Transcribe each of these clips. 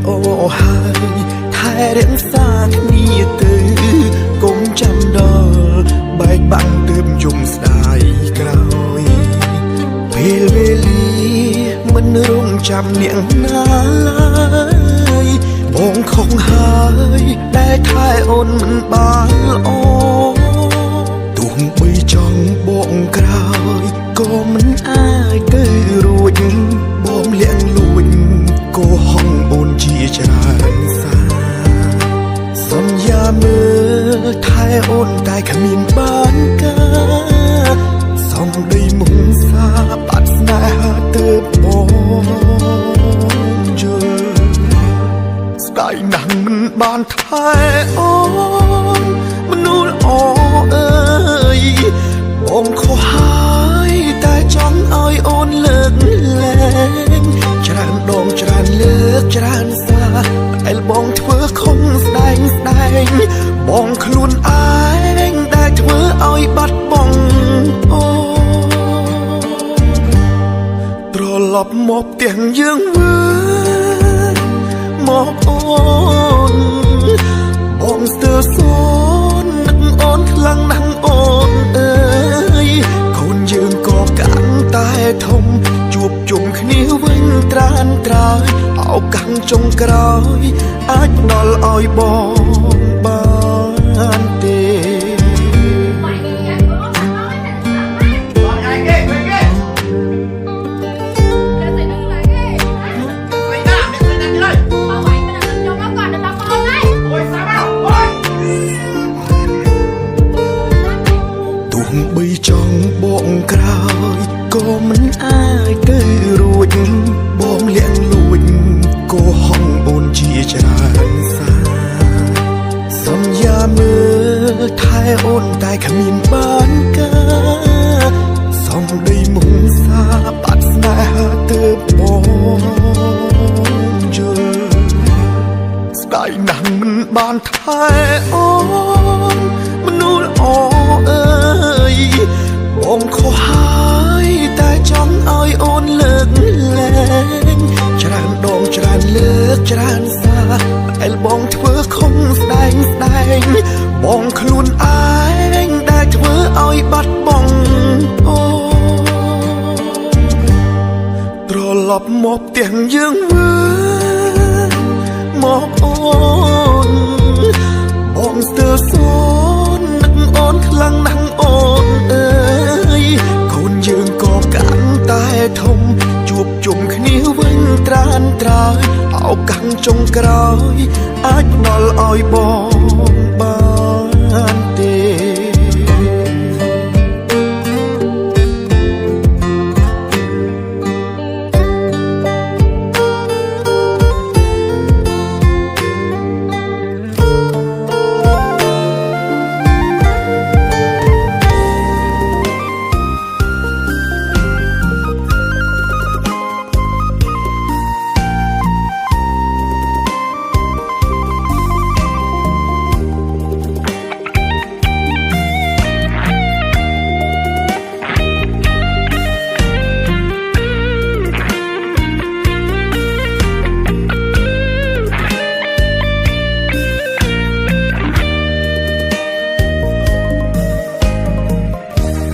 โอ้หายแท้เรื่องซาขี้ตือกงจำดอลใบบังเติมจุ่มสายกลอยเพลเวลีมันรุ่งจำเนียงนาลายบงคงหายได้ท้ายอ่อนมันบานโอตุ่มใบจังบงกรายก็มันอายเตยรุ่ยบงเลี้ยงลุยก็ห้องบนจีจานสาสัญญาเมื่อท้ายอ่อนได้ขมิ้นบานกาส่องได้มุงสาปัดสนาหาเติบบงเจอสกายหนังมันบานท้ายอ่อนมันนูนอ่อเอ้ยบงเขาหายแต่จังอ้อยอ่อนเลิกแรงจรานดองจรานเลิกจรานสาไอ้บองเธอคงแสดงบองคลุนอายได้เธออ้อยบัดบองโอตรหลับหมอบเตียงยังมือหมอบอ่อนบองเสือโซนนังอ่อนคลังนังอ่อนเอ้ยคนยืนก่อกันตายทมจูบจุ่มขนิ้ววิ่งตรานตรายเอากังจงกรอยอาจนอลอ้อยบองบานเตใบจองบงกรายก็มันอายเตยรุ่ยบองเลี้ยงลุยก็ห้องบนจีจานสาสัญญาเมื่อท้ายอ่อนได้ขมิ้นบานกาส่องได้มุงสาปัดสนาหาเติบบงเจอสกายหนังมันบานท้ายอ่อนมันนูนอ่อเอ้ยบงเขาหายแต่จังอ้อยอ่อนเลิกแรงจรานดองจรานเลิกจรานสาไอ้บองเธอคงแสดงบองคลุนอายได้เธออ้อยบัดบองโอตรหลับหมอบเตียงยังมือหมอบอ่อนบองเสือโซนนังอ่อนคลังนังอ่อนเอ้ยคนยืนก่อกันตายทมจูบจุ่มขนิ้ววิ่งตรานตรายเอากังจงกรอยอาจนอลอ้อยบองบานเต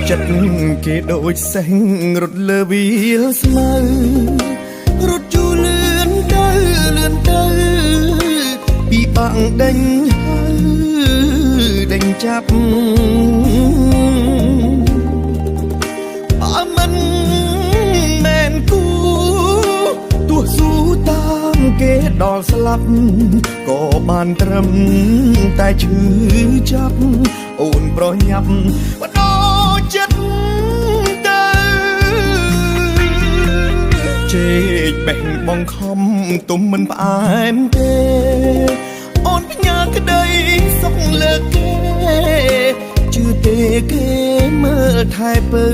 จัดเกโดยแสงรถเลวีลสมัยรถจูเลือนเตอปีปังเด้งจับมันแมนกูตัวสู้ตามเกดอลสลับก็บานตรำแต่ชื่อจับโอนปล่อยยับว่าโดจัดเตอเจ๊แบ่งบองคำตุ่มมันผ่านเตโอนพญากระไดส่งเลิกเกชื่อเตเกเมื่อไทยปื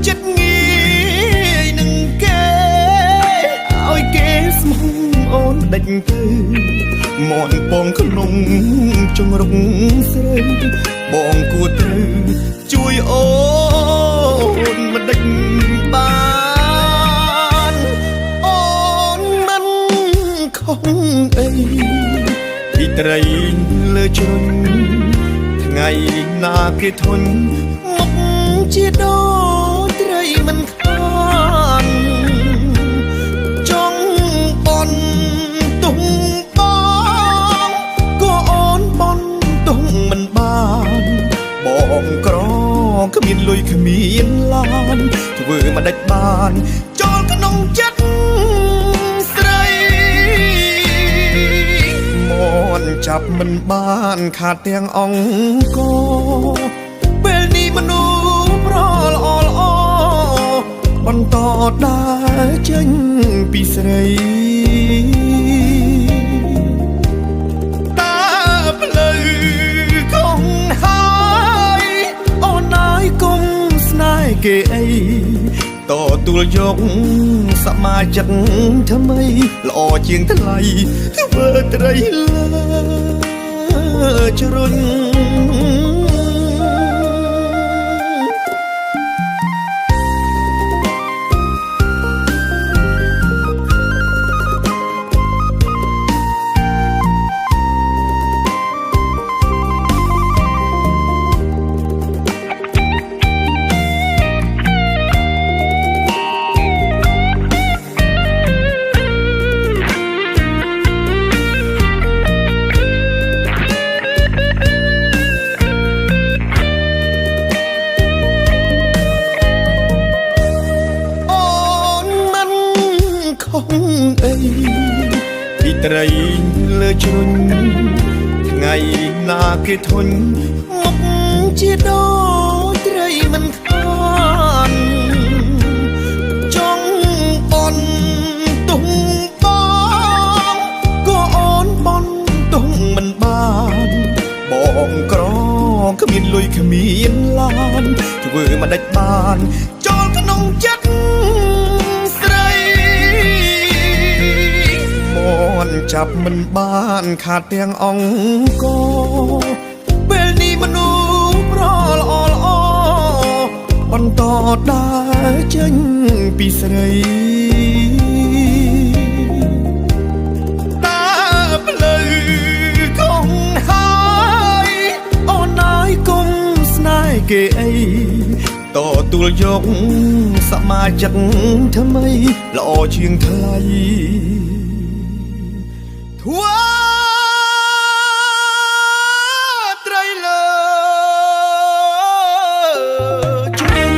จัดงี้หนึ่งเกเอาเกสมองโอนดังเตมอนปองขนมจงรุ่งเส้นบองกูเตช่วยโอนมาดังบ้า ត្រីលើជ្រុញថ្ងៃណាគេធុញមុខជាដោត្រីមិនខានចង់បនទុំបងក៏អូនបនទុំមិនបានបងក្រគ្មានលុយគ្មានឡានធ្វើមិនដាច់បានចូលក្នុងចិត្តស្រីមនចាប់មិនបានខាតទាំងអង្គពេលនេះមនុស្សប្រល្អល្អបន្តដើរចេញពីស្រីដើរផ្លូវកងហើយអូនអើយគុំស្នេហ៍គេអីតទួលយកសមាជិកថ្មីល្អជាងថ្លៃធ្វើត្រីលើជ្រុញពីត្រីលើជ្រុញថ្ងៃណាគេធុញមុខជាដោត្រីមិនខានចង់បនទុំបងក៏អូនបនទុំមិនបានបងក្រគ្មានលុយគ្មានឡានធ្វើមិនដាច់បានចូលក្នុងចិត្តចាប់មិនបានខាតទាំងអង្គពេលនេះមនុស្សប្រល្អល្អបន្តដើរចេញពីស្រីដើរផ្លូវកងហើយអូនអើយគុំស្នេហ៍គេអីតទួលយកសមាជិកថ្មីល្អជាងថ្លៃត្រីលើជ្រុញ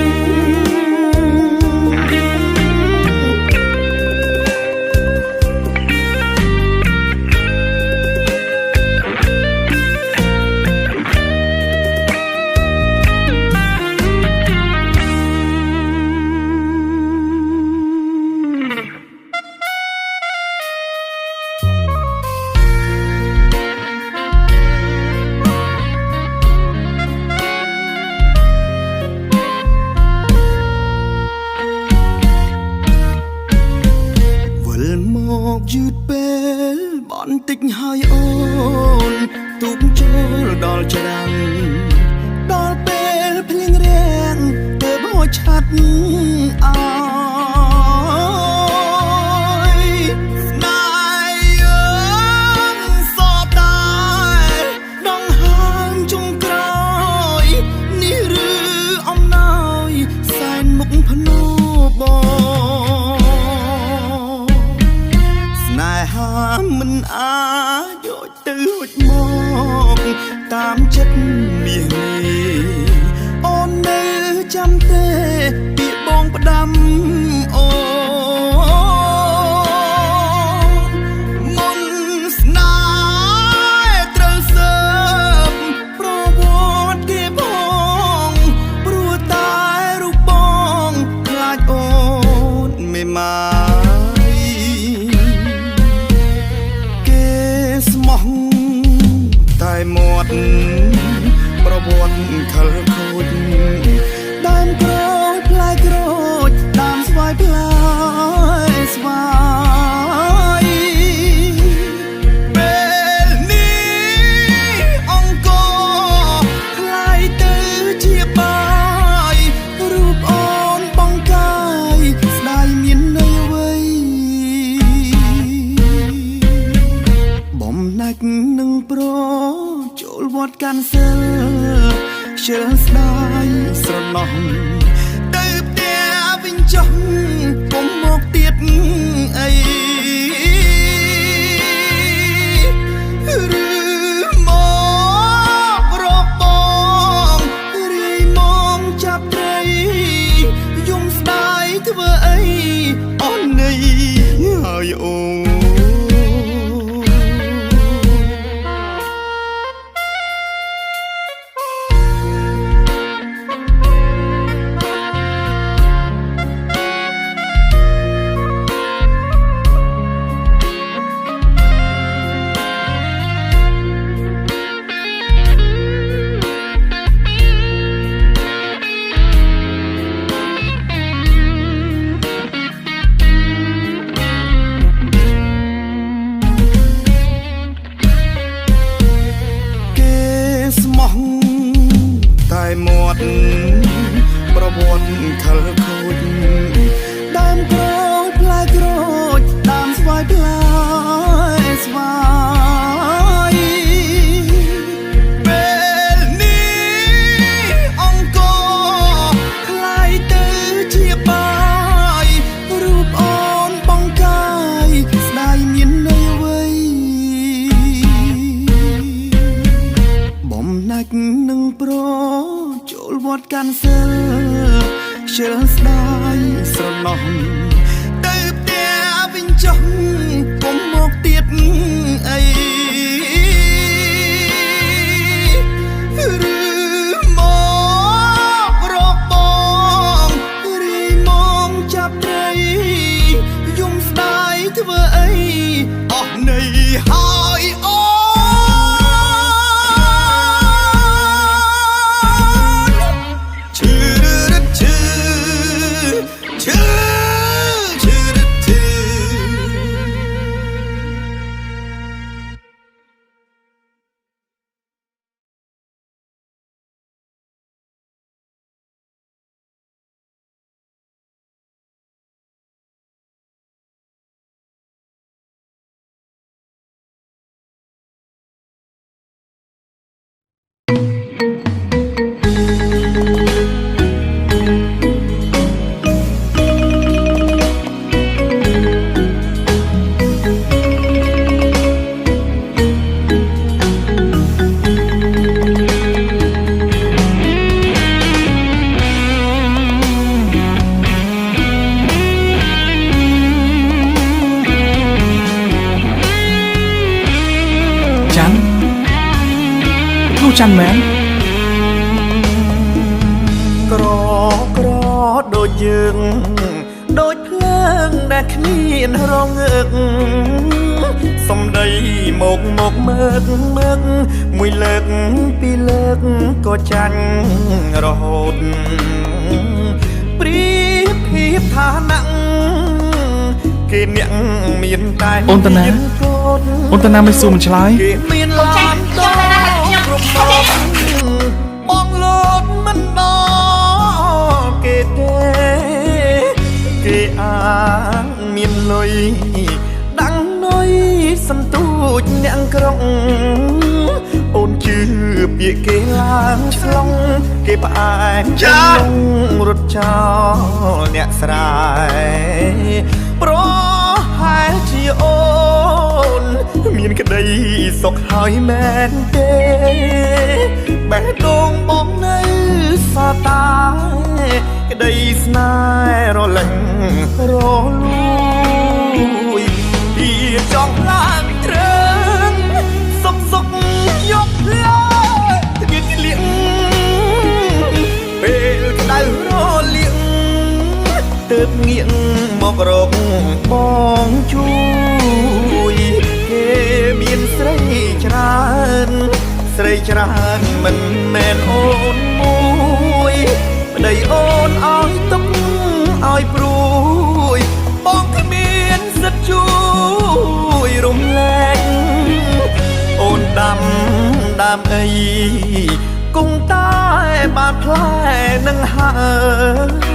យឺតពេលបន្តិចហើយអូនទូកចូលដល់ច្រាំងដល់ពេលភ្លៀងរាំងទៅបោឆាត់អើយស្នេហ៍យើងសតតែដងហើមជុំក្រោយនេះឬអំណោយសែនមុខភ្នោបងមិនអាចយកទៅរួចមកតាមចិត្តមាសនេះអូននៅចាំទេពីបងផ្ដាំអូនមុនស្នេហ៍ត្រូវសើបប្រវត្តិគេបងព្រោះតែរូបបងខ្លាចអូនមិនមកតែមាត់ប្រវត្តិខលខូចដើមក្រូចផ្លែក្រូចដើមស្វាយ លស្ដាយស្រណោះទៅផ្ទះវិញចុះកុំមកទៀតអីឬមករកបងរាយមកចាប់ត្រីយំស្ដាយធ្វើអីអូននេះហើយអូតែមាត់ប្រវត្តិខលខូចដើមក្រូចផ្លែក្រូចដើមស្វាយផ្លែស្វាយពេលនេះអង្គខ្លាយទៅជាបាយរូបអូនបងកាយស្ដាយមានន័យអ្វីបំណាច់នឹងប្រចូលវត្តកាន់សិលខ្ជិលស្ដាយស្រណោះទៅផ្ទះវិញចុះកុំមកទៀតអីឬមករកបងរាយមកចាប់ត្រីយំស្ដាយធ្វើអីអស់ន័យហើយអូចាំមែនក្រដូចយើងដូចភ្លើងដែលគ្មានរងឹកសំដីមកមើកមួយលើកពីរលើកក៏ចាញ់រហូតព្រៀបធៀបឋានៈគេអ្នកមានតែអូនតាណាមិនសួរមិនឆ្លើយគេមានឡានគ្រប់មកបងលោតមិនដល់គេទេគេអាងមានលុយដាំងនុយសន្ទូចអ្នកក្រុងអូនជឿពាក្យគេឡើងឆ្លងគេផ្អែកក្នុងរត់ចោលអ្នកស្រែប្រហែលជាអូនមានក្តីសុខហើយមែនទេបេះដូងបងនៅសតាក្តីស្នេហ៍រលែងរលួយពីចង់ឡើងត្រឹងសុកយកលើត្បៀតលៀងពេលក្តៅរលៀងទើបងាកមករកបងជួយគេមានស្រីច្រើនមិនមែនអូនមួយប្តីអូនឲ្យទុកឲ្យព្រួយបងគ្មានសិទ្ធជួយរំលែកអូនដាំអីគង់តែបាត់ផ្លែនឹងហើយ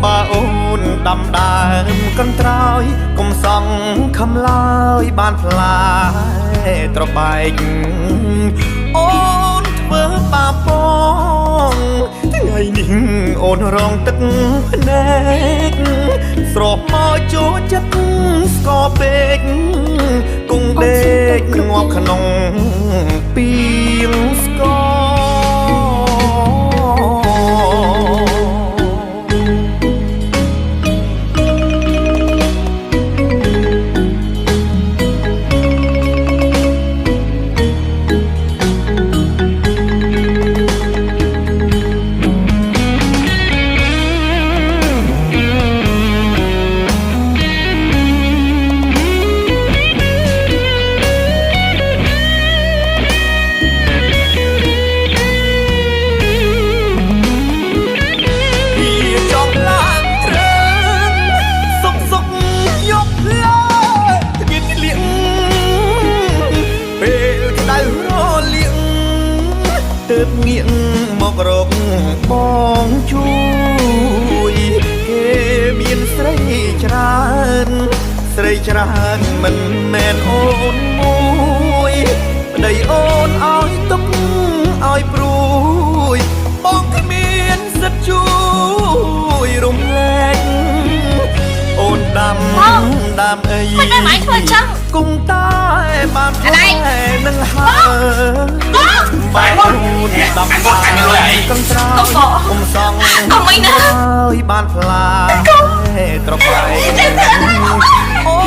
បើអូនដាំដើមកន្ត្រោយកុំសង់ខំឡើយបានផ្លែត្របែកអូនធ្វើបាបបង ថ្ងៃនេះអូនរងទឹកភ្នែកស្រស់មកចូលចិត្តស្គរពេកគង់ដេកងាប់ក្នុងពីងស្គរងាកមករកបងជួយគេមានស្រីច្រើនស្រីច្រើនមិនមែនអូនមួយប្តីអូនឲ្យទុកឲ្យព្រួយបងគ្មានសិទ្ធជួយរំលែកអូនដាំអីមិនได้หมายធ្វើចឹងគង់តែបានផ្លែនឹងហើបាយរូនដាំបាយកន្ត្រោយកុំសងហើយបានផ្លាត្របែកអូ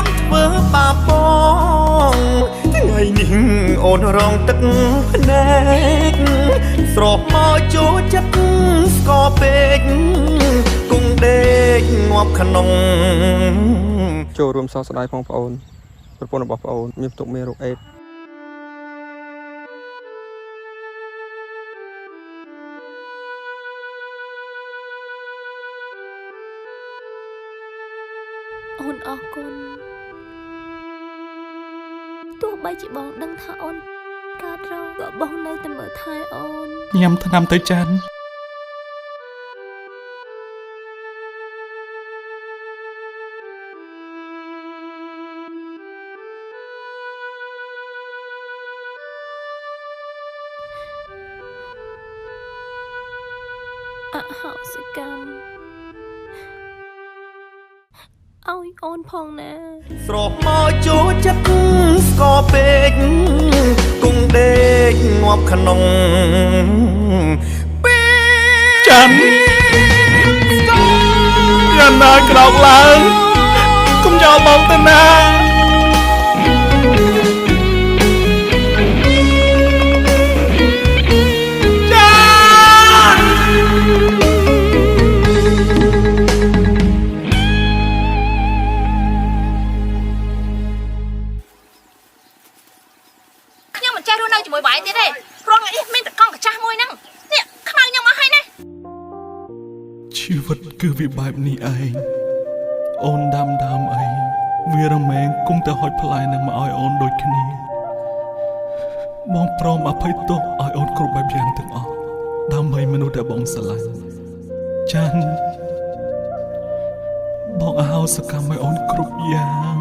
នធ្វើបាបបងថ្ងៃនេះអូនរងទឹកភ្នែកស្រស់មកចូលចិត្តស្គរពេកគង់ដេកងាប់ក្នុងចូលរួមសោកស្ដាយផងបងប្អូនប្រពន្ធរបស់បងប្អូនមានផ្ទុកមេរោគអេដអូនអរគុណទោះបីជាបងដឹងថាអូនកើតរោគក៏បងនៅតែមើលថែអូនញ៉ាំថ្នាំទៅចាន់អហោសិកម្មឲ្យអូនផងណាស្រស់មកចូលចិត្តស្គរពេកគង់ដេកងាប់ក្នុងពេលចាំយ៉ាងណាក្រោកឡើងកុំយកបងទៅណាជីវិតគឺវាបែបនេះឯងអូនដាំអីវារមែងគុំតែហុចផ្លែនឹងមកឲ្យអូនដូចគ្នាបងព្រមអភ័យទោសឲ្យអូនគ្រប់បែបយ៉ាងទាំងអស់ដើម្បីមនុស្សដែលបងស្រឡាញ់ចាន់បងអហោសកម្មឲ្យអូនគ្រប់យ៉ាង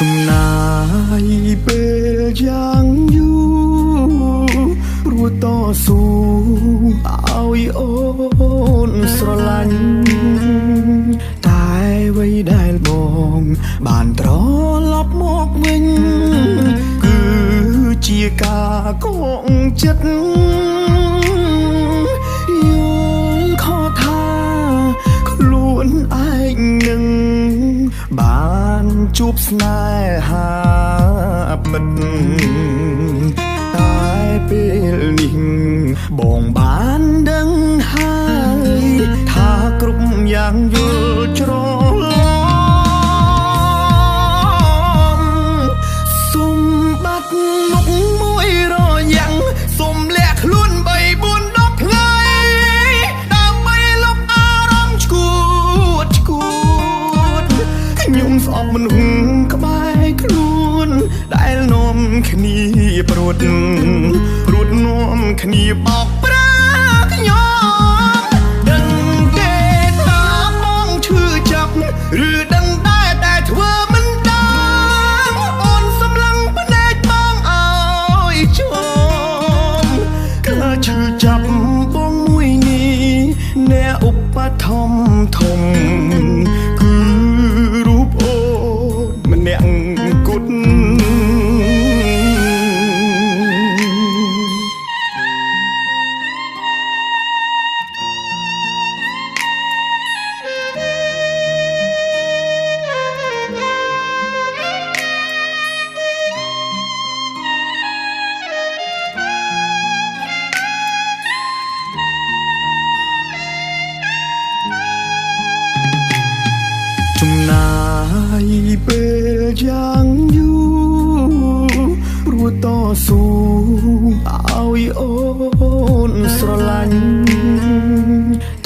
ចំណាយពេលយ៉ាងយូររួចតស៊ូឲ្យអូនស្រឡាញ់តែអ្វីដែលបងបានត្រឡប់មកវិញគឺជាការកងចិត្តយល់ខកថាខ្លួនឯងនឹងបានជួបស្នេហាមិនតែពេលនេះបងបានដឹងហើយថាគ្រប់យ៉ាងយល់ច្រឡំសុំបាត់មុខមួយរយ៉ាងសុំលាក់ខ្លួន3-4 10ថ្ងៃដើម្បីលុបអារម្មណ៍ឈួតខ្ញុំស្អប់មនុស្ស គ្នាព្រួតរួតនាំគ្នាបោកប្រាខ្ញុំដឹងទេថាបងឈឺចាប់ឬដឹងដែរតែធ្វើមិនដឹងអូនសម្លឹងភ្នែកបងឲ្យជុំក៏ឈឺចាប់បងមួយនេះអ្នកឧបត្ថម្ភធំគឺរូបអូនម្នាក់គត់ចំណាយពេលយ៉ាងយូររួចតស៊ូឲ្យអូនស្រឡាញ់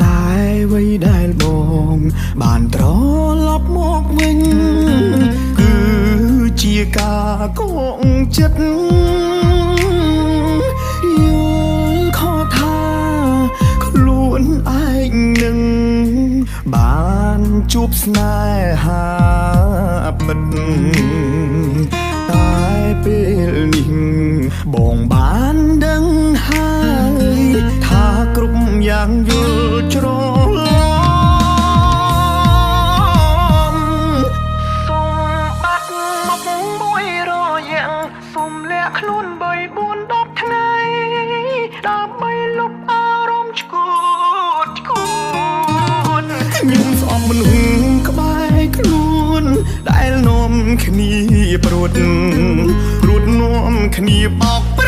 តែអ្វីដែលបងបានត្រឡប់មកវិញគឺជាការកងចិត្តយល់ខុសថាខ្លួនឯងនឹងបានជួបស្នេហាពិតតែពេលនេះបងបានដឹងហើយថាគ្រប់យ៉ាងយល់ច្រឡំសូមបាត់មកមួយរយៈសូមលាក់ខ្លួន3-4-10ថ្ងៃដើម្បីលុបអារម្មណ៍ឆ្កួតខ្ញុំស្អប់មនុស្សក្បែរខ្លួនដែលនាំគ្នាព្រួតនាំគ្នាបោក